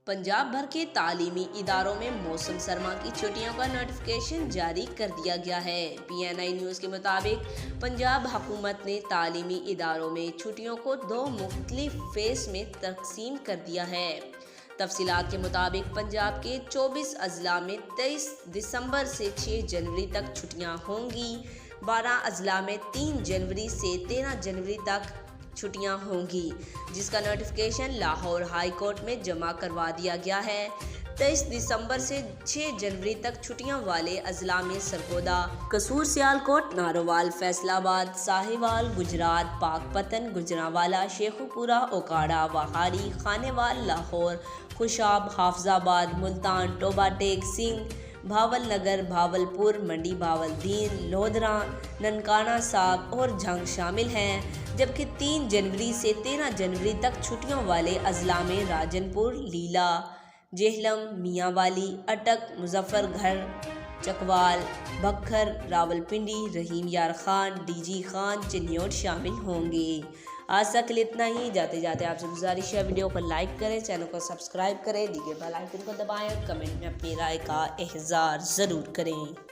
पंजाब भर के तालीमी इदारों में मौसम सरमा की छुट्टियों का नोटिफिकेशन जारी कर दिया गया है। PNI न्यूज़ के मुताबिक पंजाब हुकूमत ने तालीमी इदारों में छुट्टियों को 2 मुख्तलिफ फेस में तकसीम कर दिया है। तफसीलात के मुताबिक पंजाब के 24 अजला में 23 दिसंबर से 6 जनवरी तक छुट्टियां होंगी। 12 अजला में 3 जनवरी से 13 जनवरी तक छुट्टियां होंगी, जिसका नोटिफिकेशन लाहौर हाई कोर्ट में जमा करवा दिया गया है। 23 दिसंबर से 6 जनवरी तक छुट्टियां वाले अजला में सरगोदा, कसूर, सियालकोट, नारोवाल, फैसलाबाद, साहिवाल, गुजरात, पाकपतन, गुजरांवाला, शेखुपुरा, ओकाड़ा, वहारी, खानेवाल, लाहौर, खुशाब, हाफजाबाद, मुल्तान, टोबा टेक सिंह, भावल नगर, भावलपुर, मंडी भावलदीन, लोधरा, ननकाना साहब और झंग शामिल हैं। जबकि 3 जनवरी से 13 जनवरी तक छुट्टियों वाले अजला में राजनपुर, लीला, जेहलम, मियांवाली, अटक, मुजफ्फरगढ़, चकवाल, बखर, रावलपिंडी, रहीम यार खान, DG खान, चिन्योट शामिल होंगे। आज तक के लिए इतना ही। जाते जाते आपसे गुजारिश है, वीडियो को लाइक करें, चैनल को सब्सक्राइब करें, दिए बेल आइकन को दबाएं, कमेंट में अपनी राय का इज़हार ज़रूर करें।